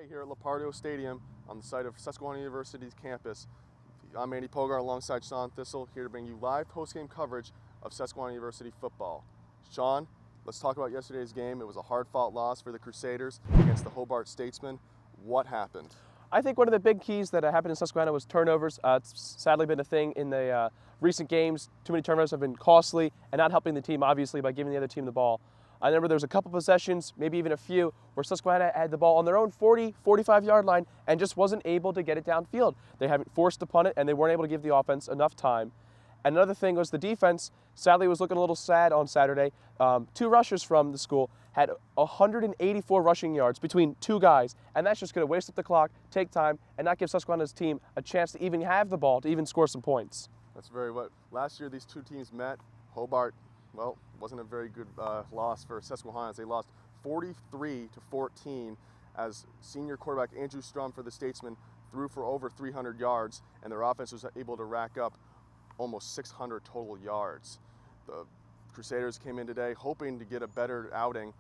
Here at Lepardo Stadium on the site of Susquehanna University's campus. I'm Andy Pogar alongside Sean Thistle, here to bring you live post-game coverage of Susquehanna University football. Sean, let's talk about yesterday's game. It was a hard-fought loss for the Crusaders against the Hobart Statesmen. What happened? I think one of the big keys that happened in Susquehanna was turnovers. It's sadly been a thing in the recent games. Too many turnovers have been costly and not helping the team, obviously, by giving the other team the ball. I remember there was a couple possessions, maybe even a few, where Susquehanna had the ball on their own 40, 45-yard line and just wasn't able to get it downfield. They haven't forced upon it, and they weren't able to give the offense enough time. And another thing was the defense, sadly, was looking a little sad on Saturday. Two rushers from the school had 184 rushing yards between two guys, and that's just going to waste up the clock, take time, and not give Susquehanna's team a chance to even have the ball, to even score some points. That's very what. Last year, these two teams met. Hobart, well, wasn't a very good loss for Susquehanna. They lost 43-14 as senior quarterback Andrew Strum for the Statesmen threw for over 300 yards, and their offense was able to rack up almost 600 total yards. The Crusaders came in today hoping to get a better outing,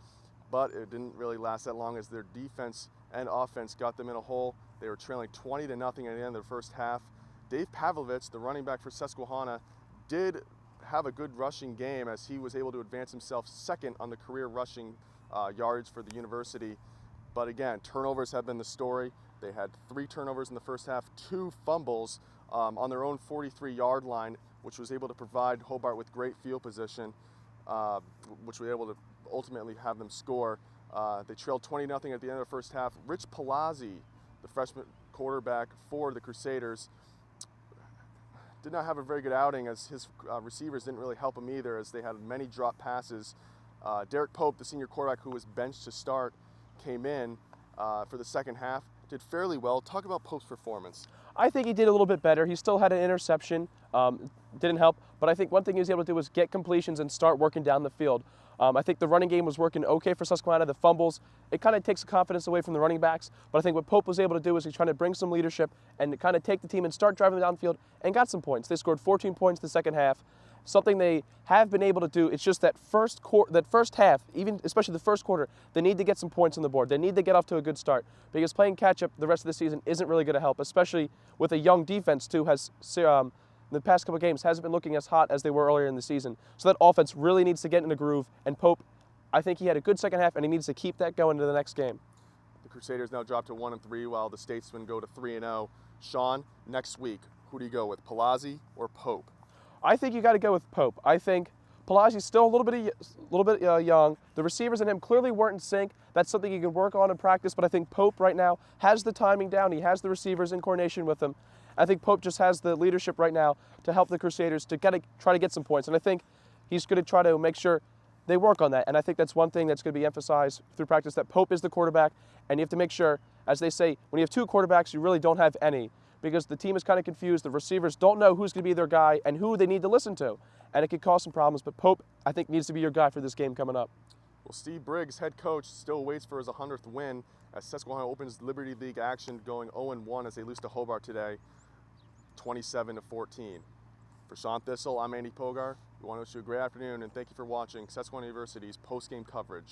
but it didn't really last that long as their defense and offense got them in a hole. They were trailing 20-0 at the end of the first half. Dave Pavlovich, the running back for Susquehanna, did have a good rushing game as he was able to advance himself second on the career rushing yards for the university. But again, turnovers have been the story. They had 3 turnovers in the first half, 2 fumbles on their own 43-yard line, which was able to provide Hobart with great field position, which was able to ultimately have them score. They trailed 20-0 at the end of the first half. Rich Palazzi, the freshman quarterback for the Crusaders, did not have a very good outing as his receivers didn't really help him either, as they had many drop passes. Derek Pope, the senior quarterback who was benched to start, came in for the second half, did fairly well. Talk about Pope's performance. I think he did a little bit better. He still had an interception, didn't help, but I think one thing he was able to do was get completions and start working down the field. I think the running game was working okay for Susquehanna. The fumbles, it kind of takes the confidence away from the running backs, but I think what Pope was able to do is he's trying to bring some leadership and kind of take the team and start driving them downfield, and got some points. They scored 14 points the second half, something they have been able to do. It's just that first half, even especially the first quarter, they need to get some points on the board. They need to get off to a good start, because playing catch-up the rest of the season isn't really going to help, especially with a young defense too. The past couple of games hasn't been looking as hot as they were earlier in the season. So that offense really needs to get in a groove, and Pope, I think he had a good second half, and he needs to keep that going into the next game. The Crusaders now drop to 1-3, while the Statesmen go to 3-0. Sean, next week, who do you go with, Palazzi or Pope? I think you got to go with Pope. I think Palazzi's still a little bit young. The receivers and him clearly weren't in sync. That's something you can work on in practice, but I think Pope right now has the timing down. He has the receivers in coordination with him. I think Pope just has the leadership right now to help the Crusaders to try to get some points, and I think he's going to try to make sure they work on that. And I think that's one thing that's going to be emphasized through practice, that Pope is the quarterback, and you have to make sure, as they say, when you have 2 quarterbacks, you really don't have any, because the team is kind of confused. The receivers don't know who's going to be their guy and who they need to listen to, and it could cause some problems. But Pope, I think, needs to be your guy for this game coming up. Well, Steve Briggs, head coach, still waits for his 100th win as Susquehanna opens Liberty League action, going 0-1 as they lose to Hobart today, 27-14. For Sean Thistle, I'm Andy Pogar. We want to wish you a great afternoon, and thank you for watching Susquehanna University's post-game coverage.